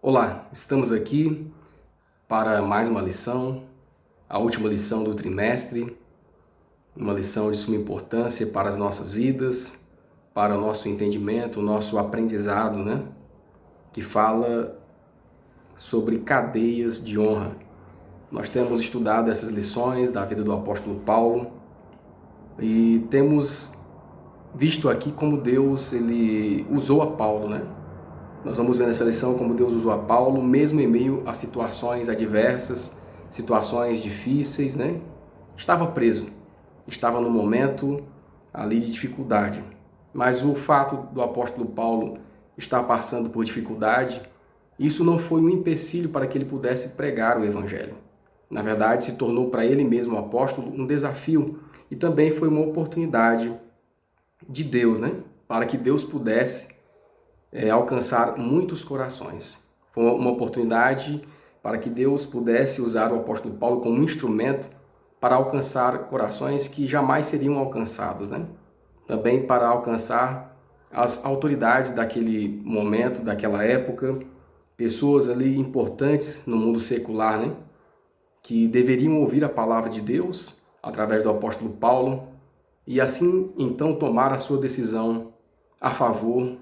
Olá, estamos aqui para mais uma lição, a última lição do trimestre, uma lição de suma importância para as nossas vidas, para o nosso entendimento, o nosso aprendizado, né? Que fala sobre cadeias de honra. Nós temos estudado essas lições da vida do apóstolo Paulo e temos visto aqui como Deus ele usou a Paulo, né? Nós vamos ver nessa lição como Deus usou a Paulo, mesmo em meio a situações adversas, situações difíceis, né? Estava preso, estava num momento ali de dificuldade. Mas o fato do apóstolo Paulo estar passando por dificuldade, isso não foi um empecilho para que ele pudesse pregar o evangelho. Na verdade, se tornou para ele mesmo, o apóstolo, um desafio e também foi uma oportunidade de Deus, né? Para que Deus pudesse alcançar muitos corações. Foi uma oportunidade para que Deus pudesse usar o apóstolo Paulo como instrumento para alcançar corações que jamais seriam alcançados, né? Também para alcançar as autoridades daquele momento, daquela época, pessoas ali importantes no mundo secular, né? Que deveriam ouvir a palavra de Deus através do apóstolo Paulo e assim então tomar a sua decisão a favor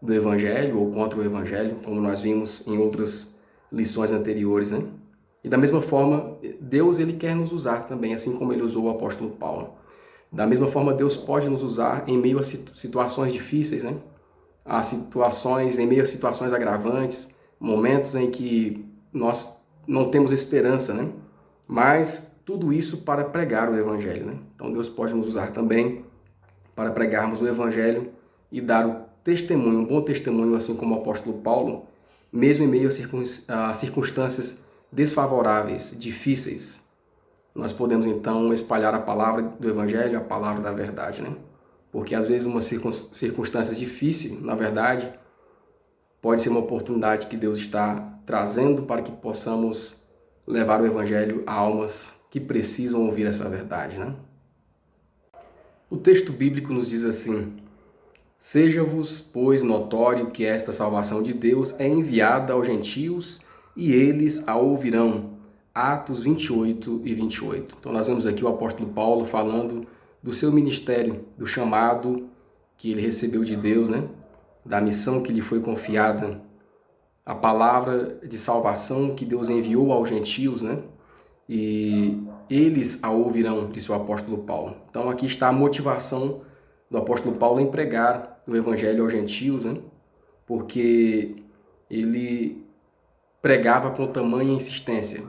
do Evangelho ou contra o Evangelho, como nós vimos em outras lições anteriores, né? E da mesma forma, Deus ele quer nos usar também, assim como ele usou o apóstolo Paulo. Da mesma forma, Deus pode nos usar em meio a situações difíceis, né? Em meio a situações agravantes, momentos em que nós não temos esperança, né? Mas tudo isso para pregar o Evangelho, né? Então Deus pode nos usar também para pregarmos o Evangelho e dar o testemunho, um bom testemunho, assim como o apóstolo Paulo, mesmo em meio a circunstâncias desfavoráveis, difíceis. Nós podemos então espalhar a palavra do Evangelho, a palavra da verdade, né? Porque às vezes uma circunstância difícil, na verdade, pode ser uma oportunidade que Deus está trazendo para que possamos levar o Evangelho a almas que precisam ouvir essa verdade, né? O texto bíblico nos diz assim: seja-vos, pois, notório que esta salvação de Deus é enviada aos gentios e eles a ouvirão. Atos 28 e 28. Então nós vemos aqui o apóstolo Paulo falando do seu ministério, do chamado que ele recebeu de Deus, né? Da missão que lhe foi confiada, a palavra de salvação que Deus enviou aos gentios, né? E eles a ouvirão, disse o apóstolo Paulo. Então aqui está a motivação do apóstolo Paulo em pregar o evangelho aos gentios, né? Porque ele pregava com tamanha insistência,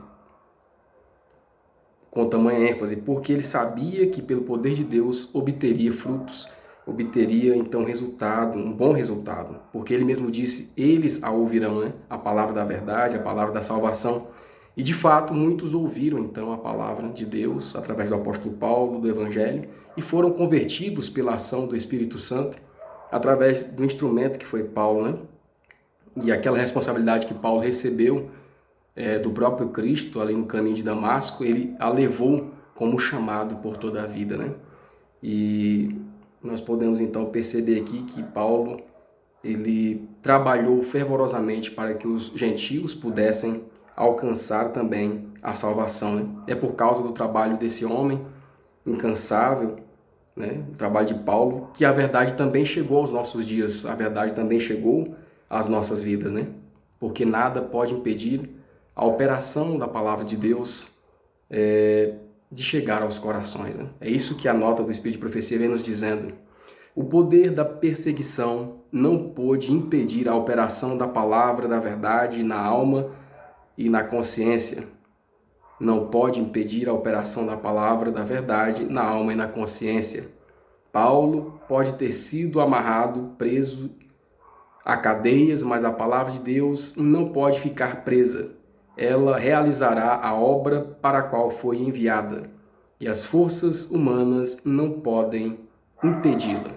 com tamanha ênfase, porque ele sabia que pelo poder de Deus obteria frutos, obteria então resultado, um bom resultado, porque ele mesmo disse, eles a ouvirão, né? A palavra da verdade, a palavra da salvação. E de fato muitos ouviram então a palavra de Deus através do apóstolo Paulo, do evangelho, e foram convertidos pela ação do Espírito Santo através do instrumento que foi Paulo, né? E aquela responsabilidade que Paulo recebeu do próprio Cristo ali no caminho de Damasco, ele a levou como chamado por toda a vida, né? E nós podemos então perceber aqui que Paulo ele trabalhou fervorosamente para que os gentios pudessem alcançar também a salvação, né? É por causa do trabalho desse homem incansável, né? O trabalho de Paulo, que a verdade também chegou aos nossos dias, a verdade também chegou às nossas vidas, né? Porque nada pode impedir a operação da palavra de Deus de chegar aos corações, né? É isso que a nota do Espírito de Profecia vem nos dizendo. O poder da perseguição não pôde impedir a operação da palavra da verdade na alma e na consciência. Não pode impedir a operação da palavra da verdade na alma e na consciência. Paulo pode ter sido amarrado, preso a cadeias, mas a palavra de Deus não pode ficar presa. Ela realizará a obra para a qual foi enviada, e as forças humanas não podem impedi-la.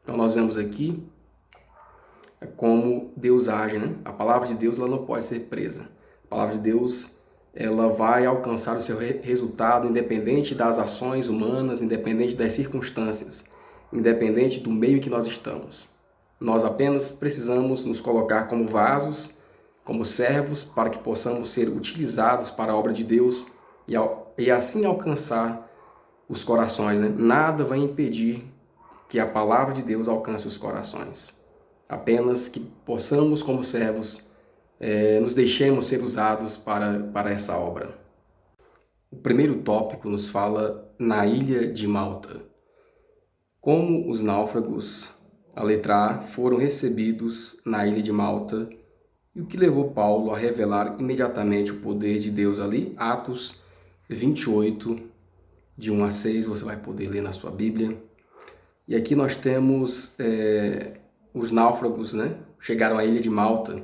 Então nós vemos aqui como Deus age, né? A palavra de Deus ela não pode ser presa. A palavra de Deus ela vai alcançar o seu resultado independente das ações humanas, independente das circunstâncias, independente do meio em que nós estamos. Nós apenas precisamos nos colocar como vasos, como servos, para que possamos ser utilizados para a obra de Deus e assim alcançar os corações, né? Nada vai impedir que a palavra de Deus alcance os corações. Apenas que possamos, como servos, nos deixemos ser usados para essa obra. O primeiro tópico nos fala na ilha de Malta. Como os náufragos, a letra A, foram recebidos na ilha de Malta e o que levou Paulo a revelar imediatamente o poder de Deus ali. Atos 28, de 1 a 6, você vai poder ler na sua Bíblia. E aqui nós temos os náufragos, né? Chegaram à ilha de Malta.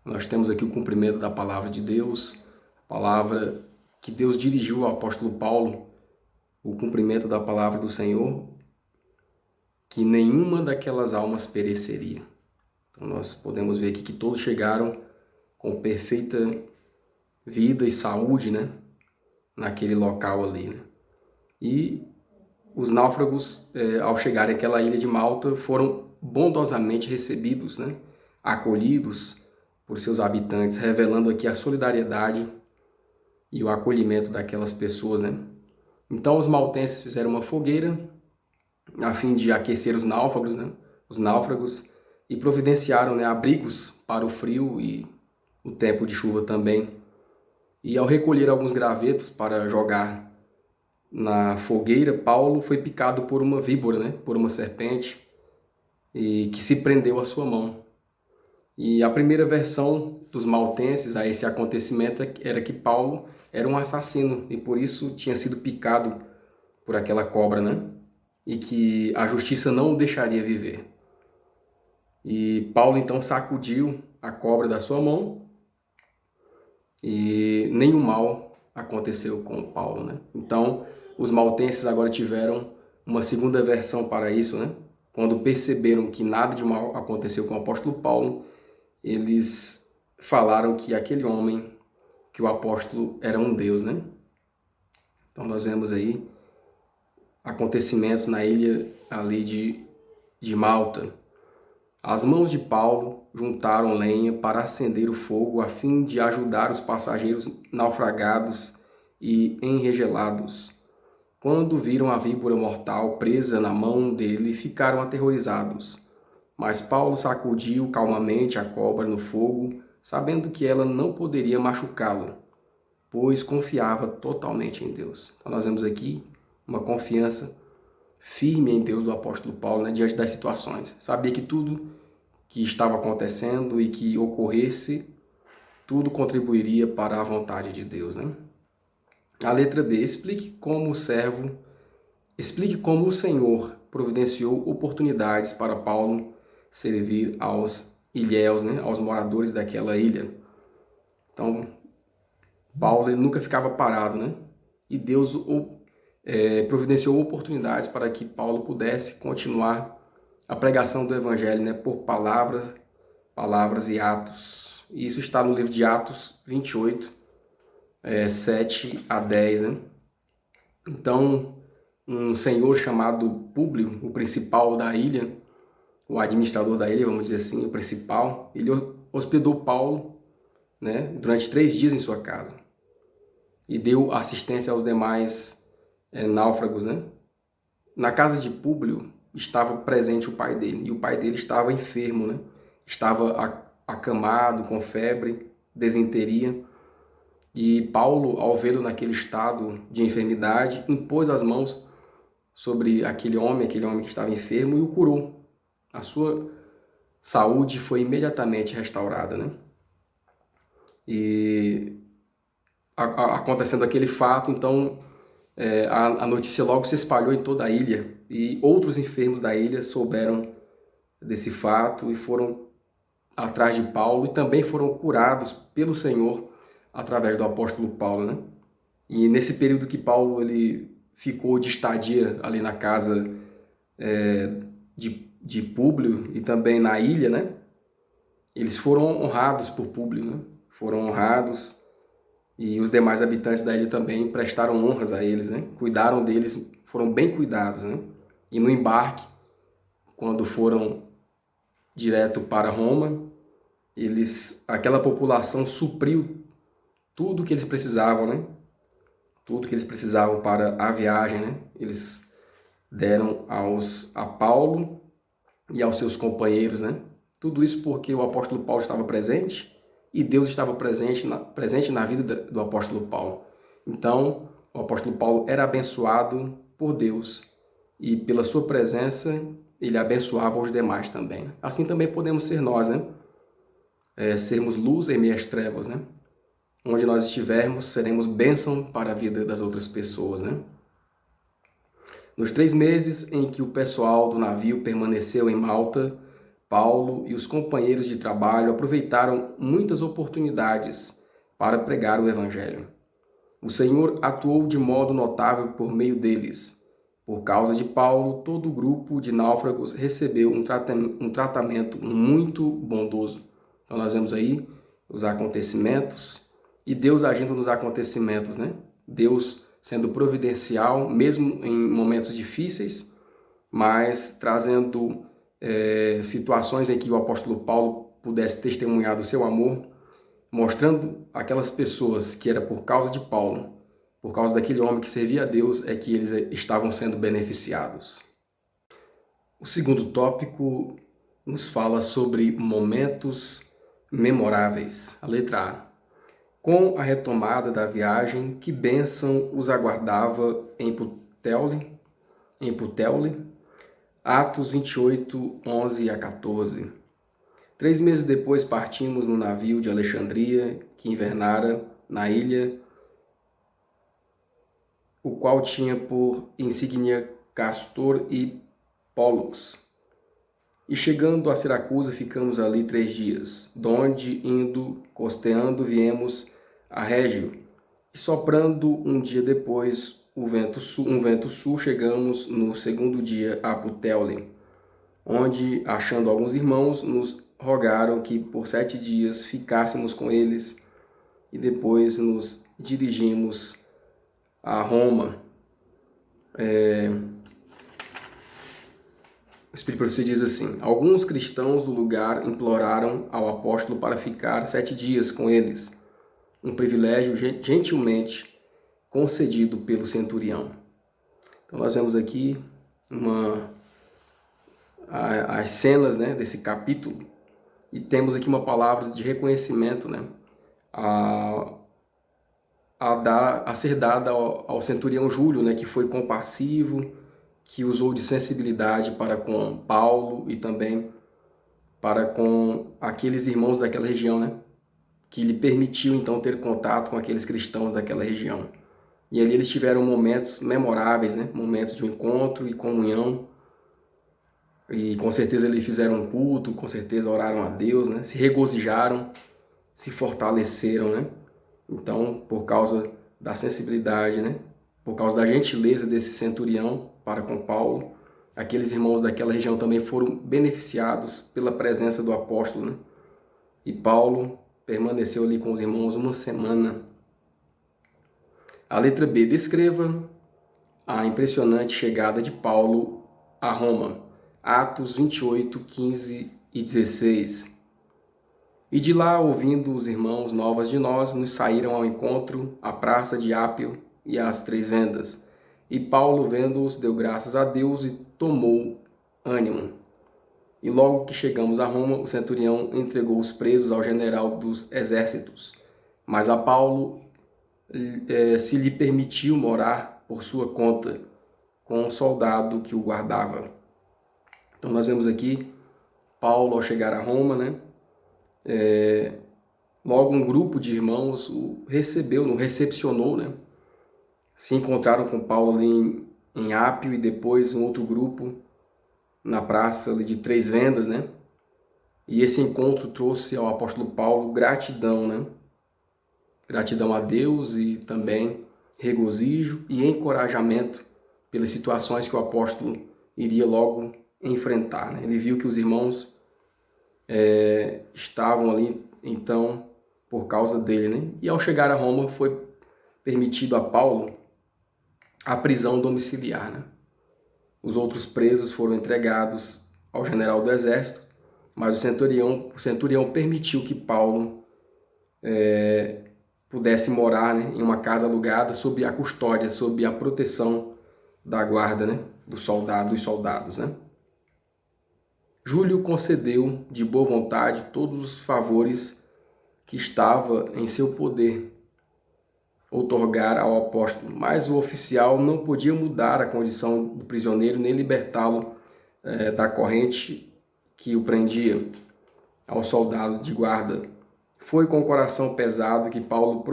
Nós temos aqui o cumprimento da palavra de Deus, a palavra que Deus dirigiu ao apóstolo Paulo, o cumprimento da palavra do Senhor, que nenhuma daquelas almas pereceria. Então nós podemos ver aqui que todos chegaram com perfeita vida e saúde, né? Naquele local ali, né? E os náufragos, ao chegarem àquela ilha de Malta, foram bondosamente recebidos, né? Acolhidos por seus habitantes, revelando aqui a solidariedade e o acolhimento daquelas pessoas, né? Então os maltenses fizeram uma fogueira a fim de aquecer os náufragos, né? Os náufragos, e providenciaram, né, abrigos para o frio e o tempo de chuva também. E ao recolher alguns gravetos para jogar na fogueira, Paulo foi picado por uma víbora, né? Por uma serpente, e que se prendeu à sua mão. E a primeira versão dos maltenses a esse acontecimento era que Paulo era um assassino e por isso tinha sido picado por aquela cobra, né? E que a justiça não o deixaria viver. E Paulo então sacudiu a cobra da sua mão e nenhum mal aconteceu com Paulo, né? Então os maltenses agora tiveram uma segunda versão para isso, né? Quando perceberam que nada de mal aconteceu com o apóstolo Paulo, eles falaram que aquele homem, que o apóstolo era um Deus, né? Então nós vemos aí acontecimentos na ilha ali de Malta. As mãos de Paulo juntaram lenha para acender o fogo a fim de ajudar os passageiros naufragados e enregelados. Quando viram a víbora mortal presa na mão dele, ficaram aterrorizados. Mas Paulo sacudiu calmamente a cobra no fogo, sabendo que ela não poderia machucá-lo, pois confiava totalmente em Deus. Então nós vemos aqui uma confiança firme em Deus do apóstolo Paulo, né, diante das situações. Sabia que tudo que estava acontecendo e que ocorresse, tudo contribuiria para a vontade de Deus, né? A letra B, explique como o Senhor providenciou oportunidades para Paulo servir aos ilhéus, né, aos moradores daquela ilha. Então, Paulo ele nunca ficava parado, né? E Deus providenciou oportunidades para que Paulo pudesse continuar a pregação do Evangelho, né, por palavras e atos. E isso está no livro de Atos 28, 7 a 10, né? Então, um senhor chamado Públio, o principal da ilha, o administrador da ilha, vamos dizer assim, o principal, ele hospedou Paulo, né, durante 3 dias em sua casa e deu assistência aos demais náufragos, né? Na casa de Públio estava presente o pai dele, e o pai dele estava enfermo, né? Estava acamado, com febre, desinteria, e Paulo, ao vê-lo naquele estado de enfermidade, impôs as mãos sobre aquele homem que estava enfermo e o curou. A sua saúde foi imediatamente restaurada, né? E acontecendo aquele fato, então a notícia logo se espalhou em toda a ilha e outros enfermos da ilha souberam desse fato e foram atrás de Paulo e também foram curados pelo Senhor através do apóstolo Paulo, né? E nesse período que Paulo ele ficou de estadia ali na casa de Públio e também na ilha, né? Eles foram honrados por Públio, né? Foram honrados e os demais habitantes da ilha também prestaram honras a eles, né? Cuidaram deles, foram bem cuidados, né? E no embarque, quando foram direto para Roma, aquela população supriu tudo que eles precisavam, né? Tudo que eles precisavam para a viagem, né? Eles deram a Paulo e aos seus companheiros, né? Tudo isso porque o apóstolo Paulo estava presente e Deus estava presente na vida do apóstolo Paulo. Então, o apóstolo Paulo era abençoado por Deus e pela sua presença ele abençoava os demais também. Assim também podemos ser nós, né? Sermos luz em meio às trevas, né? Onde nós estivermos, seremos bênção para a vida das outras pessoas, né? Nos 3 meses em que o pessoal do navio permaneceu em Malta, Paulo e os companheiros de trabalho aproveitaram muitas oportunidades para pregar o Evangelho. O Senhor atuou de modo notável por meio deles. Por causa de Paulo, todo o grupo de náufragos recebeu um tratamento muito bondoso. Então nós vemos aí os acontecimentos e Deus agindo nos acontecimentos, né? Deus sendo providencial, mesmo em momentos difíceis, mas trazendo situações em que o apóstolo Paulo pudesse testemunhar do seu amor, mostrando aquelas pessoas que era por causa de Paulo, por causa daquele homem que servia a Deus, é que eles estavam sendo beneficiados. O segundo tópico nos fala sobre momentos memoráveis. A letra A. Com a retomada da viagem, que bênção os aguardava em Puteoli? Atos 28, 11 a 14. 3 meses depois partimos no navio de Alexandria, que invernara na ilha, o qual tinha por insígnia Castor e Pólux. E chegando a Siracusa, ficamos ali 3 dias, donde, indo, costeando, viemos a Régio, e soprando um dia depois um vento sul, chegamos no segundo dia a Puteoli, onde, achando alguns irmãos, nos rogaram que por 7 dias ficássemos com eles, e depois nos dirigimos a Roma. O Espírito Profecia diz assim: alguns cristãos do lugar imploraram ao apóstolo para ficar 7 dias com eles, um privilégio gentilmente concedido pelo centurião. Então nós vemos aqui as cenas, né, desse capítulo, e temos aqui uma palavra de reconhecimento, né, a ser dada ao centurião Júlio, né, que foi compassivo, que usou de sensibilidade para com Paulo e também para com aqueles irmãos daquela região, né, que lhe permitiu então ter contato com aqueles cristãos daquela região. E ali eles tiveram momentos memoráveis, né, momentos de encontro e comunhão. E com certeza eles fizeram um culto, com certeza oraram a Deus, né, se regozijaram, se fortaleceram, né. Então, por causa da sensibilidade, né, por causa da gentileza desse centurião para com Paulo, aqueles irmãos daquela região também foram beneficiados pela presença do apóstolo, né? E Paulo permaneceu ali com os irmãos 1 semana. A letra B. Descreva a impressionante chegada de Paulo a Roma. Atos 28, 15 e 16. E de lá, ouvindo os irmãos novas de nós, nos saíram ao encontro à praça de Ápio e às 3 vendas. E Paulo, vendo-os, deu graças a Deus e tomou ânimo. E logo que chegamos a Roma, o centurião entregou os presos ao general dos exércitos. Mas a Paulo se lhe permitiu morar por sua conta com um soldado que o guardava. Então nós vemos aqui Paulo, ao chegar a Roma, né? Logo um grupo de irmãos o recepcionou, né? Se encontraram com Paulo ali em Ápio e depois um outro grupo na praça ali de 3 vendas, né? E esse encontro trouxe ao apóstolo Paulo gratidão, né? Gratidão a Deus e também regozijo e encorajamento pelas situações que o apóstolo iria logo enfrentar, né? Ele viu que os irmãos estavam ali, então, por causa dele, né? E ao chegar a Roma foi permitido a Paulo a prisão domiciliar, né? Os outros presos foram entregados ao general do exército, mas o centurião permitiu que Paulo pudesse morar, né, em uma casa alugada sob a custódia, sob a proteção da guarda, né, dos soldados. Né? Júlio concedeu de boa vontade todos os favores que estava em seu poder outorgar ao apóstolo, mas o oficial não podia mudar a condição do prisioneiro nem libertá-lo da corrente que o prendia. Ao soldado de guarda, foi com o coração pesado que Paulo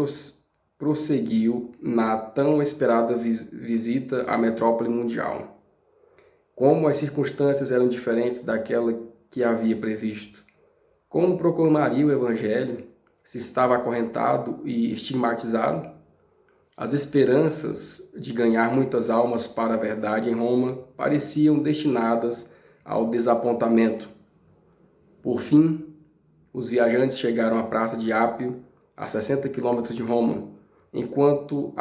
prosseguiu na tão esperada visita à metrópole mundial. Como as circunstâncias eram diferentes daquela que havia previsto, como proclamaria o evangelho se estava acorrentado e estigmatizado? As esperanças de ganhar muitas almas para a verdade em Roma pareciam destinadas ao desapontamento. Por fim, os viajantes chegaram à praça de Ápio, a 60 quilômetros de Roma, enquanto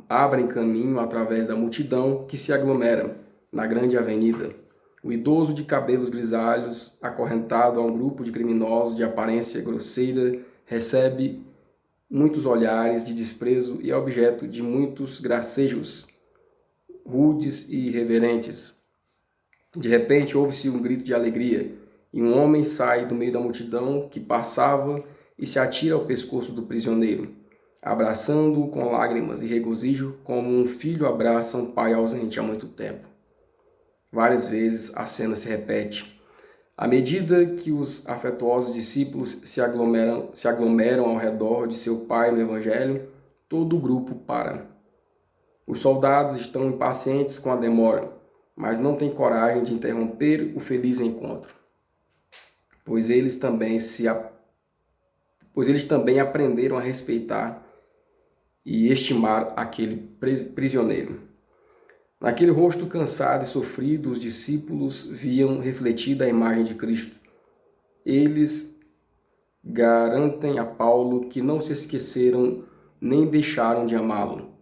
abrem caminho através da multidão que se aglomera na grande avenida. O idoso de cabelos grisalhos, acorrentado a um grupo de criminosos de aparência grosseira, recebe muitos olhares de desprezo e é objeto de muitos gracejos, rudes e irreverentes. De repente, ouve-se um grito de alegria, e um homem sai do meio da multidão que passava e se atira ao pescoço do prisioneiro, abraçando-o com lágrimas e regozijo, como um filho abraça um pai ausente há muito tempo. Várias vezes a cena se repete. À medida que os afetuosos discípulos se aglomeram ao redor de seu pai no Evangelho, todo o grupo para. Os soldados estão impacientes com a demora, mas não têm coragem de interromper o feliz encontro, pois eles também aprenderam a respeitar e estimar aquele prisioneiro. Naquele rosto cansado e sofrido, os discípulos viam refletida a imagem de Cristo. Eles garantem a Paulo que não se esqueceram nem deixaram de amá-lo,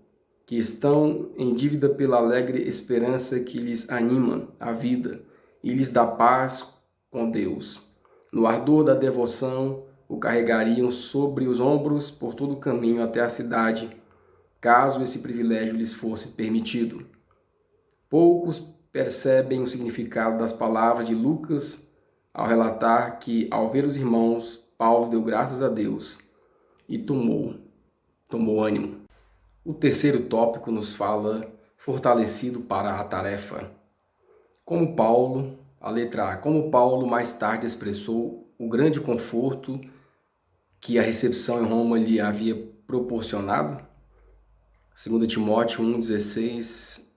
que estão em dívida pela alegre esperança que lhes anima a vida e lhes dá paz com Deus. No ardor da devoção, o carregariam sobre os ombros por todo o caminho até a cidade, caso esse privilégio lhes fosse permitido. Poucos percebem o significado das palavras de Lucas ao relatar que, ao ver os irmãos, Paulo deu graças a Deus e tomou ânimo. O terceiro tópico nos fala fortalecido para a tarefa. Como Paulo, a letra A, como Paulo mais tarde expressou o grande conforto que a recepção em Roma lhe havia proporcionado. 2 Timóteo 1, 16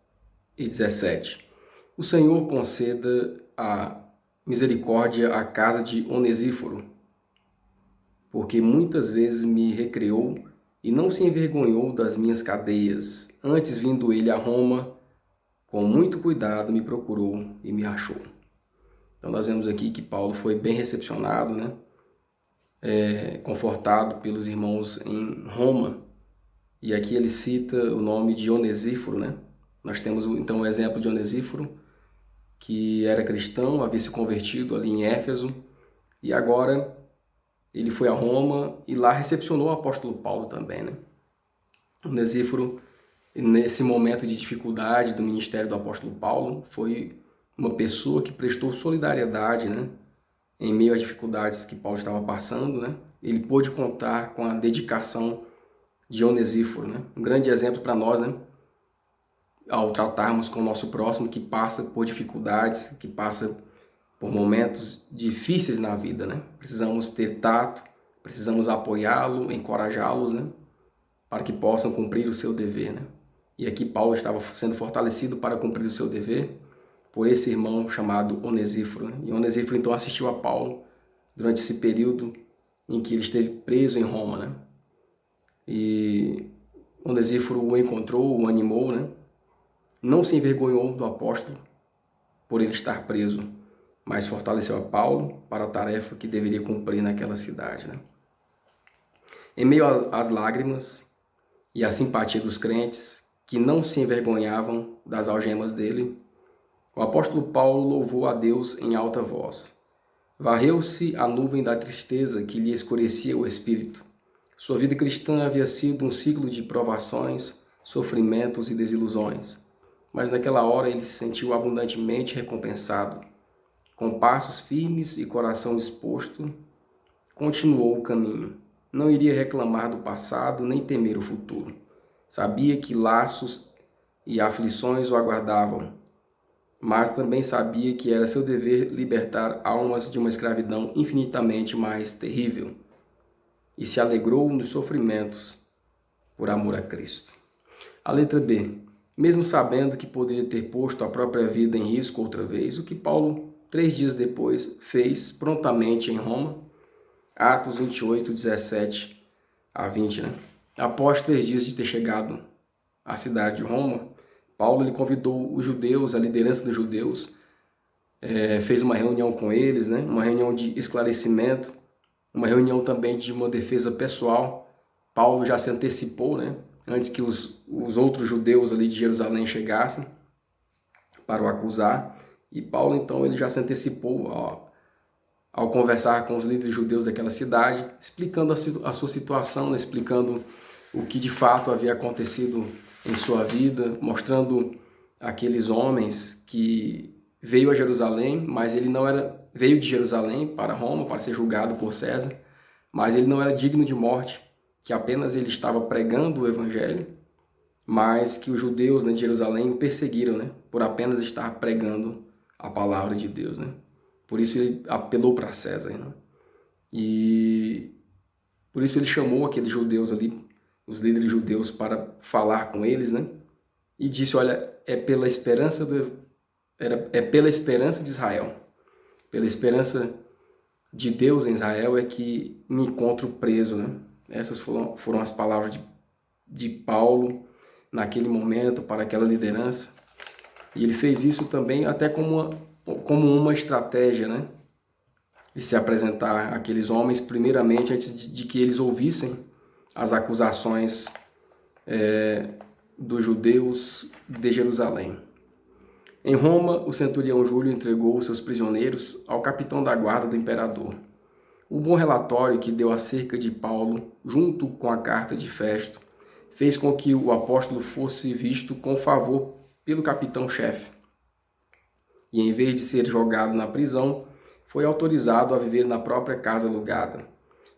e 17. O Senhor conceda a misericórdia à casa de Onesíforo, porque muitas vezes me recreou e não se envergonhou das minhas cadeias. Antes, vindo ele a Roma, com muito cuidado me procurou e me achou. Então nós vemos aqui que Paulo foi bem recepcionado, né? Confortado pelos irmãos em Roma. E aqui ele cita o nome de Onesíforo, né? Nós temos então o exemplo de Onesíforo, que era cristão, havia se convertido ali em Éfeso, e agora ele foi a Roma e lá recepcionou o apóstolo Paulo também, né? Onesíforo, nesse momento de dificuldade do ministério do apóstolo Paulo, foi uma pessoa que prestou solidariedade, né? Em meio às dificuldades que Paulo estava passando, né? Ele pôde contar com a dedicação de Onesíforo, né? Um grande exemplo para nós, né? Ao tratarmos com o nosso próximo que passa por dificuldades, que passa por momentos difíceis na vida, né? Precisamos ter tato, precisamos apoiá-lo, encorajá-los, né? Para que possam cumprir o seu dever, né? E aqui Paulo estava sendo fortalecido para cumprir o seu dever por esse irmão chamado Onesíforo, né? E Onesíforo então assistiu a Paulo durante esse período em que ele esteve preso em Roma, né? E Onesíforo o encontrou, o animou, né? Não se envergonhou do apóstolo por ele estar preso, mas fortaleceu a Paulo para a tarefa que deveria cumprir naquela cidade, né? Em meio às lágrimas e à simpatia dos crentes que não se envergonhavam das algemas dele, O apóstolo Paulo louvou a Deus em alta voz. Varreu-se a nuvem da tristeza que lhe escurecia o espírito. Sua vida cristã havia sido um ciclo de provações, sofrimentos e desilusões. Mas naquela hora ele se sentiu abundantemente recompensado. Com passos firmes e coração disposto, continuou o caminho. Não iria reclamar do passado nem temer o futuro. Sabia que laços e aflições o aguardavam, mas também sabia que era seu dever libertar almas de uma escravidão infinitamente mais terrível. E se alegrou nos sofrimentos por amor a Cristo. A letra B. Mesmo sabendo que poderia ter posto a própria vida em risco outra vez, o que Paulo, 3 dias depois, fez prontamente em Roma, Atos 28, 17 a 20. Após 3 dias de ter chegado à cidade de Roma, Paulo ele convidou os judeus, a liderança dos judeus, fez uma reunião com eles, uma reunião de esclarecimento, uma reunião também de uma defesa pessoal. Paulo já se antecipou, antes que os outros judeus ali de Jerusalém chegassem para o acusar. E Paulo, então, ele já se antecipou ao conversar com os líderes judeus daquela cidade, explicando a sua situação, explicando o que de fato havia acontecido em sua vida, mostrando aqueles homens que veio a Jerusalém, mas ele não era, veio de Jerusalém para Roma para ser julgado por César, mas ele não era digno de morte, que apenas ele estava pregando o evangelho, mas que os judeus de Jerusalém o perseguiram, por apenas estar pregando a palavra de Deus, Por isso ele apelou para César, E por isso ele chamou aqueles judeus ali, os líderes judeus, para falar com eles, E disse: olha, é pela esperança de Israel, pela esperança de Deus em Israel é que me encontro preso, Essas foram as palavras de Paulo naquele momento para aquela liderança. E ele fez isso também até como uma estratégia, de se apresentar àqueles homens, primeiramente, antes de que eles ouvissem as acusações dos judeus de Jerusalém. Em Roma, o centurião Júlio entregou seus prisioneiros ao capitão da guarda do imperador. O bom relatório que deu acerca de Paulo, junto com a carta de Festo, fez com que o apóstolo fosse visto com favor pelo capitão-chefe. E em vez de ser jogado na prisão, foi autorizado a viver na própria casa alugada.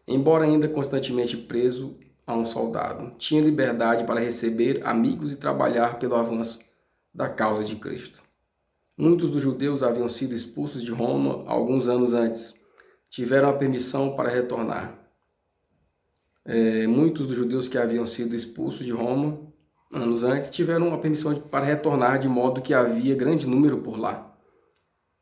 Embora ainda constantemente preso a um soldado, tinha liberdade para receber amigos e trabalhar pelo avanço da causa de Cristo. Muitos dos judeus haviam sido expulsos de Roma alguns anos antes. Tiveram a permissão para retornar. Muitos dos judeus que haviam sido expulsos de Roma anos antes tiveram a permissão para retornar, de modo que havia grande número por lá.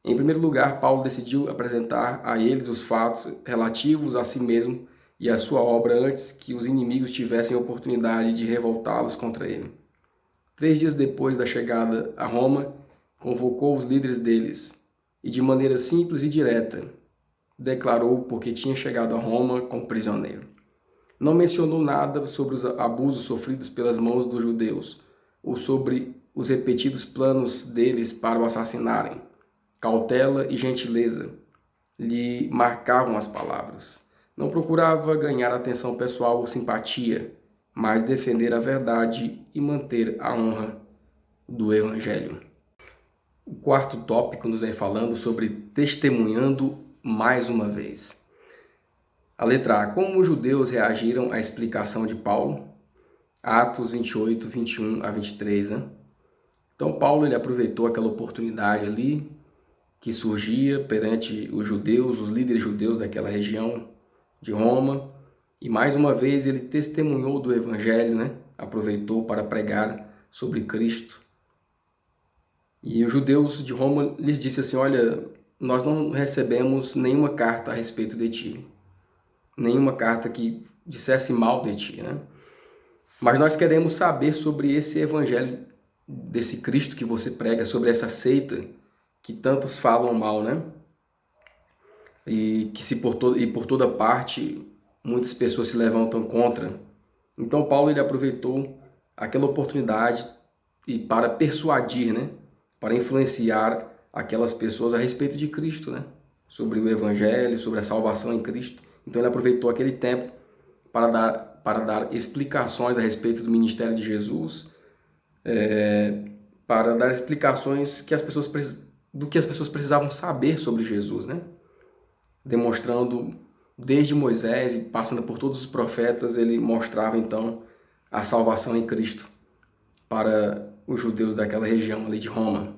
Em primeiro lugar, Paulo decidiu apresentar a eles os fatos relativos a si mesmo e a sua obra antes que os inimigos tivessem oportunidade de revoltá-los contra ele. 3 dias depois da chegada a Roma, convocou os líderes deles e, de maneira simples e direta, declarou porque tinha chegado a Roma como prisioneiro. Não mencionou nada sobre os abusos sofridos pelas mãos dos judeus ou sobre os repetidos planos deles para o assassinarem. Cautela e gentileza lhe marcavam as palavras. Não procurava ganhar atenção pessoal ou simpatia, mas defender a verdade e manter a honra do Evangelho. O quarto tópico nos vem falando sobre testemunhando mais uma vez. A letra A. Como os judeus reagiram à explicação de Paulo? Atos 28, 21 a 23. Então Paulo ele aproveitou aquela oportunidade ali que surgia perante os judeus, os líderes judeus daquela região de Roma, e mais uma vez ele testemunhou do Evangelho, aproveitou para pregar sobre Cristo. E os judeus de Roma lhes disse assim: olha, nós não recebemos nenhuma carta a respeito de ti, nenhuma carta que dissesse mal de ti, Mas nós queremos saber sobre esse Evangelho, desse Cristo que você prega, sobre essa seita que tantos falam mal, E que por toda parte muitas pessoas se levantam contra. Então Paulo ele aproveitou aquela oportunidade e para persuadir, para influenciar aquelas pessoas a respeito de Cristo, né? Sobre o Evangelho, sobre a salvação em Cristo. Então ele aproveitou aquele tempo para dar explicações a respeito do ministério de Jesus, para dar explicações do que as pessoas precisavam saber sobre Jesus, né? Demonstrando desde Moisés e passando por todos os profetas, ele mostrava então a salvação em Cristo para os judeus daquela região ali de Roma.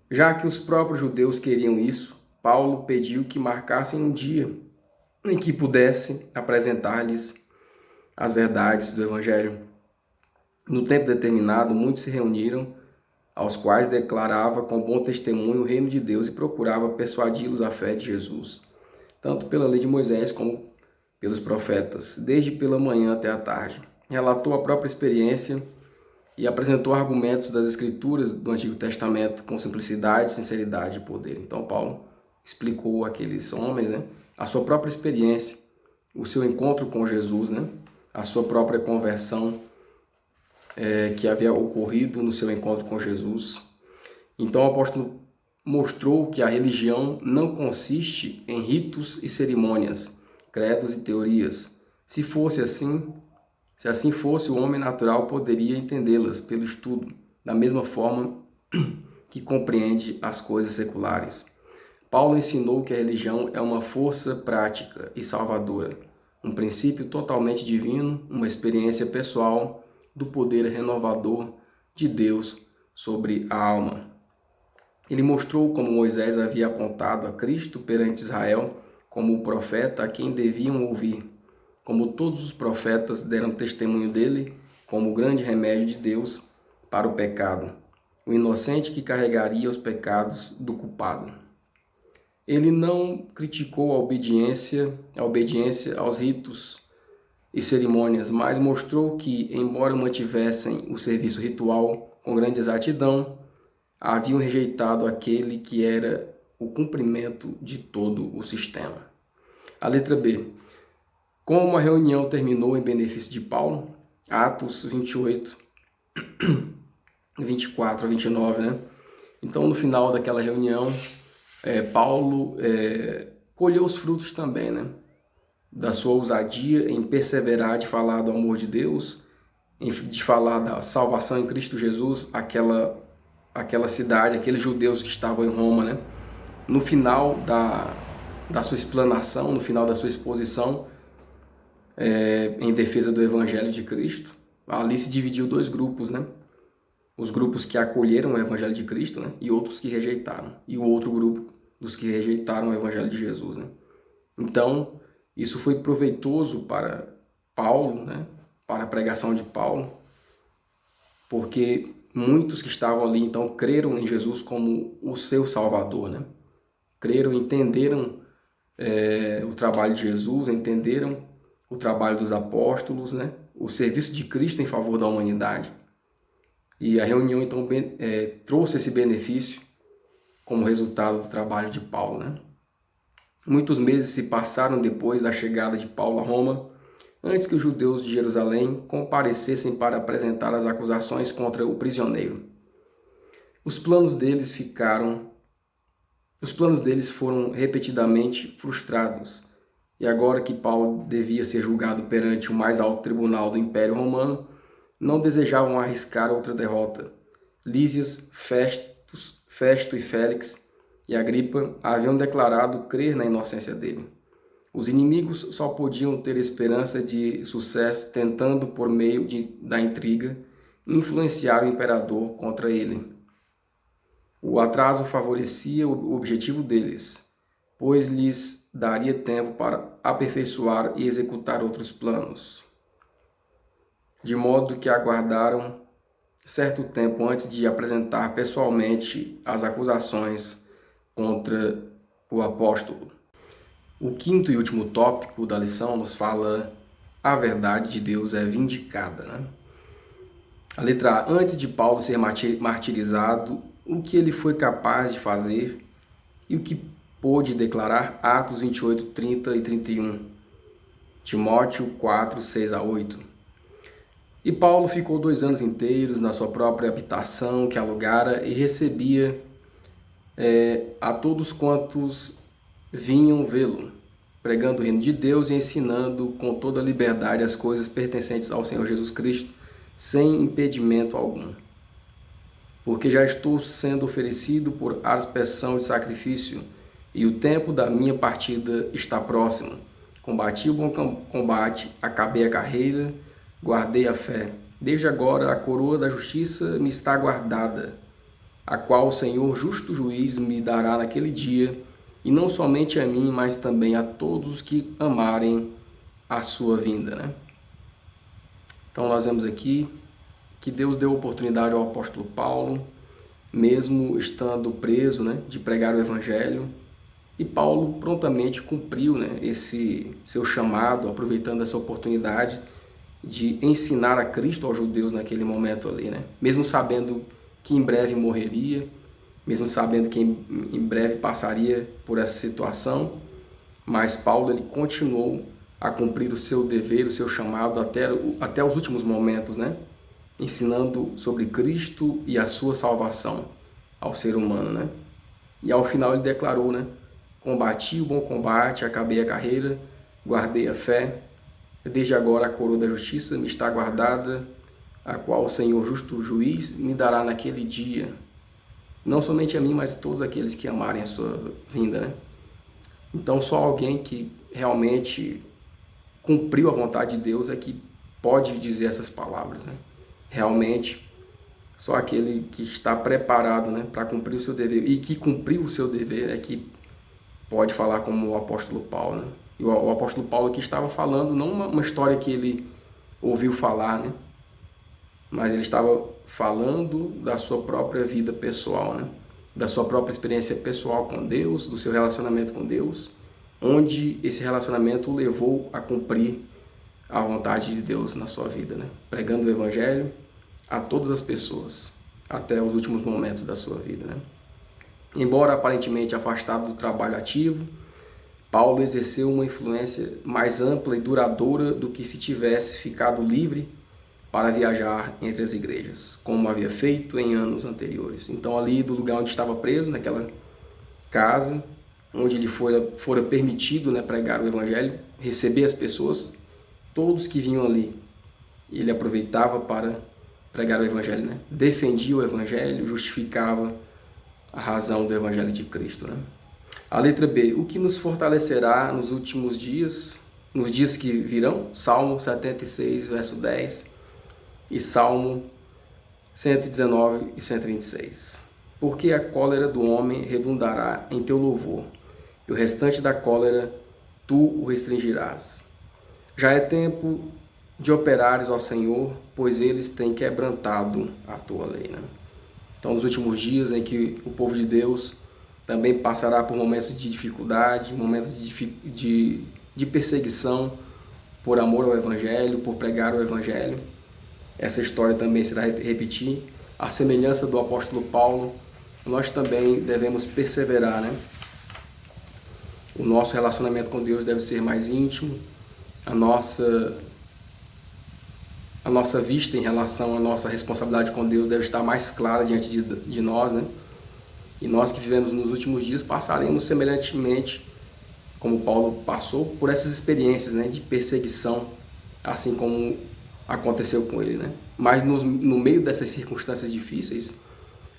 Já que os próprios judeus queriam isso, Paulo pediu que marcassem um dia em que pudesse apresentar-lhes as verdades do Evangelho. No tempo determinado, muitos se reuniram, aos quais declarava com bom testemunho o reino de Deus e procurava persuadi-los à fé de Jesus, tanto pela lei de Moisés como pelos profetas, desde pela manhã até a tarde. Relatou a própria experiência e apresentou argumentos das Escrituras do Antigo Testamento com simplicidade, sinceridade e poder. Então Paulo explicou àqueles homens, né, a sua própria experiência, o seu encontro com Jesus, né, a sua própria conversão que havia ocorrido no seu encontro com Jesus. Então o apóstolo mostrou que a religião não consiste em ritos e cerimônias, credos e teorias. Se assim fosse, o homem natural poderia entendê-las pelo estudo, da mesma forma que compreende as coisas seculares. Paulo ensinou que a religião é uma força prática e salvadora, um princípio totalmente divino, uma experiência pessoal do poder renovador de Deus sobre a alma. Ele mostrou como Moisés havia apontado a Cristo perante Israel como o profeta a quem deviam ouvir, como todos os profetas deram testemunho dele como o grande remédio de Deus para o pecado, o inocente que carregaria os pecados do culpado. Ele não criticou a obediência aos ritos e cerimônias, mas mostrou que, embora mantivessem o serviço ritual com grande exatidão, haviam rejeitado aquele que era o cumprimento de todo o sistema. A letra B. Como a reunião terminou em benefício de Paulo, Atos 28, 24 a 29, né? Então, no final daquela reunião, Paulo colheu os frutos também, né? Da sua ousadia em perseverar de falar do amor de Deus, de falar da salvação em Cristo Jesus, aquela cidade, aqueles judeus que estavam em Roma, né? No final da sua explanação, no final da sua exposição em defesa do Evangelho de Cristo, ali se dividiu dois grupos, né? Os grupos que acolheram o Evangelho de Cristo, né? E outros que rejeitaram. E o outro grupo dos que rejeitaram o Evangelho de Jesus, né? Então, isso foi proveitoso para Paulo, né? Para a pregação de Paulo, porque muitos que estavam ali, então, creram em Jesus como o seu Salvador, né? Creram, entenderam o trabalho de Jesus, entenderam o trabalho dos apóstolos, né? O serviço de Cristo em favor da humanidade. E a reunião, então, trouxe esse benefício como resultado do trabalho de Paulo, né? Muitos meses se passaram depois da chegada de Paulo a Roma, antes que os judeus de Jerusalém comparecessem para apresentar as acusações contra o prisioneiro. Os planos deles foram repetidamente frustrados, e agora que Paulo devia ser julgado perante o mais alto tribunal do Império Romano, não desejavam arriscar outra derrota. Lísias, Festo e Félix e Agripa haviam declarado crer na inocência dele. Os inimigos só podiam ter esperança de sucesso tentando, por meio da intriga, influenciar o imperador contra ele. O atraso favorecia o objetivo deles, pois lhes daria tempo para aperfeiçoar e executar outros planos. De modo que aguardaram certo tempo antes de apresentar pessoalmente as acusações contra o apóstolo. O quinto e último tópico da lição nos fala: a verdade de Deus é vindicada, né? A letra A. Antes de Paulo ser martirizado, o que ele foi capaz de fazer e o que pôde declarar? Atos 28, 30 e 31. Timóteo 4, 6 a 8. E Paulo ficou 2 anos inteiros na sua própria habitação que alugara e recebia a todos quantos vinham vê-lo, pregando o reino de Deus e ensinando com toda liberdade as coisas pertencentes ao Senhor Jesus Cristo, sem impedimento algum. Porque já estou sendo oferecido por aspersão de sacrifício, e o tempo da minha partida está próximo. Combati o bom combate, acabei a carreira, guardei a fé. Desde agora a coroa da justiça me está guardada, a qual o Senhor, justo juiz, me dará naquele dia, e não somente a mim, mas também a todos os que amarem a sua vinda, né? Então nós vemos aqui que Deus deu oportunidade ao apóstolo Paulo, mesmo estando preso, né, de pregar o evangelho, e Paulo prontamente cumpriu, né, esse seu chamado, aproveitando essa oportunidade de ensinar a Cristo aos judeus naquele momento ali, né? Mesmo sabendo que em breve morreria, mesmo sabendo que em breve passaria por essa situação, mas Paulo ele continuou a cumprir o seu dever, o seu chamado até os últimos momentos, né? Ensinando sobre Cristo e a sua salvação ao ser humano, né? E ao final ele declarou, né? Combati o bom combate, acabei a carreira, guardei a fé. Desde agora a coroa da justiça me está guardada, a qual o Senhor justo juiz me dará naquele dia. Não somente a mim, mas todos aqueles que amarem a sua vinda, né? Então só alguém que realmente cumpriu a vontade de Deus é que pode dizer essas palavras, né? Realmente, só aquele que está preparado, né, para cumprir o seu dever e que cumpriu o seu dever é que pode falar como o apóstolo Paulo, né? E o apóstolo Paulo aqui estava falando não uma história que ele ouviu falar, né? Mas ele estava falando da sua própria vida pessoal, né? Da sua própria experiência pessoal com Deus, do seu relacionamento com Deus, onde esse relacionamento o levou a cumprir a vontade de Deus na sua vida, né? Pregando o evangelho a todas as pessoas, até os últimos momentos da sua vida, né? Embora aparentemente afastado do trabalho ativo, Paulo exerceu uma influência mais ampla e duradoura do que se tivesse ficado livre para viajar entre as igrejas, como havia feito em anos anteriores. Então ali do lugar onde estava preso, naquela casa, onde ele fora permitido, né, pregar o evangelho, receber as pessoas, todos que vinham ali, ele aproveitava para pregar o evangelho, né? Defendia o evangelho, justificava a razão do evangelho de Cristo, né? A letra B, o que nos fortalecerá nos últimos dias, nos dias que virão? Salmo 76, verso 10 e Salmo 119 e 126. Porque a cólera do homem redundará em teu louvor, e o restante da cólera tu o restringirás. Já é tempo de operares, ó Senhor, pois eles têm quebrantado a tua lei, né? Então, nos últimos dias em que o povo de Deus também passará por momentos de dificuldade, momentos de perseguição por amor ao Evangelho, por pregar o Evangelho. Essa história também se vai repetir. A semelhança do apóstolo Paulo, nós também devemos perseverar, né? O nosso relacionamento com Deus deve ser mais íntimo, a nossa vista em relação à nossa responsabilidade com Deus deve estar mais clara diante de nós, né? E nós que vivemos nos últimos dias passaremos semelhantemente, como Paulo passou, por essas experiências, né, de perseguição, assim como aconteceu com ele, né? Mas no meio dessas circunstâncias difíceis,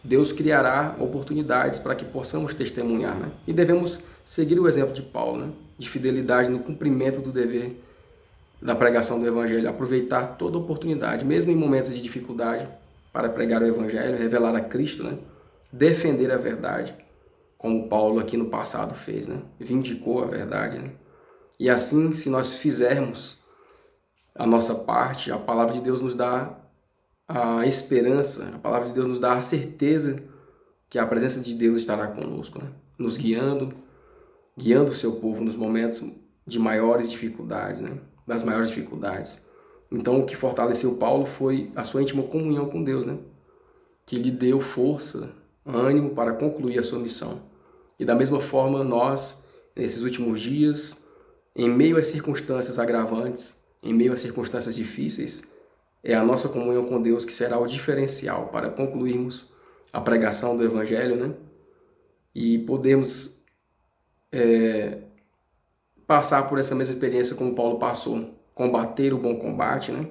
Deus criará oportunidades para que possamos testemunhar, né? E devemos seguir o exemplo de Paulo, né? De fidelidade no cumprimento do dever da pregação do Evangelho, aproveitar toda oportunidade, mesmo em momentos de dificuldade, para pregar o Evangelho, revelar a Cristo, né? Defender a verdade, como Paulo aqui no passado fez, né? Vindicou a verdade, né? E assim, se nós fizermos a nossa parte, a palavra de Deus nos dá a esperança, a palavra de Deus nos dá a certeza que a presença de Deus estará conosco, né? Nos guiando o seu povo nos momentos de maiores dificuldades, né? Das maiores dificuldades. Então, o que fortaleceu Paulo foi a sua íntima comunhão com Deus, né? Que lhe deu força, ânimo para concluir a sua missão. E da mesma forma, nós, nesses últimos dias, em meio às circunstâncias agravantes, em meio às circunstâncias difíceis, É a nossa comunhão com Deus que será o diferencial para concluirmos a pregação do Evangelho, né? E podermos passar por essa mesma experiência como Paulo passou, combater o bom combate, né?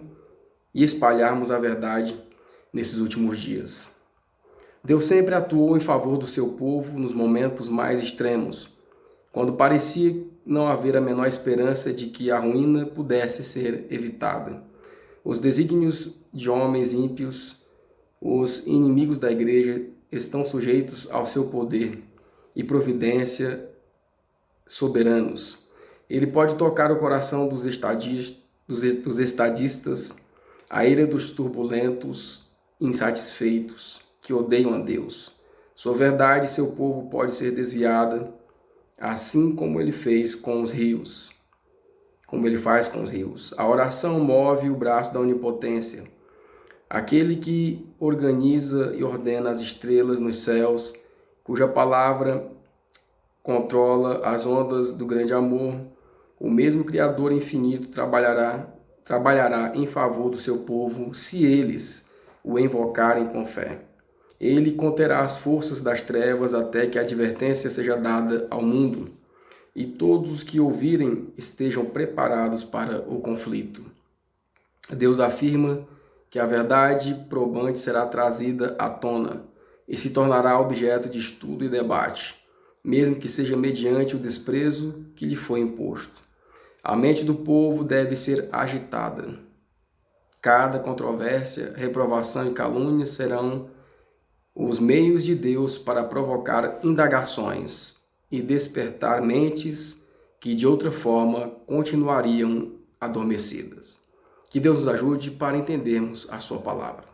E espalharmos a verdade nesses últimos dias. Deus sempre atuou em favor do seu povo nos momentos mais extremos, quando parecia não haver a menor esperança de que a ruína pudesse ser evitada. Os desígnios de homens ímpios, os inimigos da igreja, estão sujeitos ao seu poder e providência soberanos. Ele pode tocar o coração dos estadistas, a ira dos turbulentos, insatisfeitos, que odeiam a Deus. Sua verdade e seu povo pode ser desviada, assim como ele fez com os rios. Como ele faz com os rios. A oração move o braço da onipotência. Aquele que organiza e ordena as estrelas nos céus, cuja palavra controla as ondas do grande amor, o mesmo Criador infinito trabalhará em favor do seu povo se eles o invocarem com fé. Ele conterá as forças das trevas até que a advertência seja dada ao mundo e todos os que ouvirem estejam preparados para o conflito. Deus afirma que a verdade probante será trazida à tona e se tornará objeto de estudo e debate, mesmo que seja mediante o desprezo que lhe foi imposto. A mente do povo deve ser agitada. Cada controvérsia, reprovação e calúnia serão os meios de Deus para provocar indagações e despertar mentes que de outra forma continuariam adormecidas. Que Deus nos ajude para entendermos a sua palavra.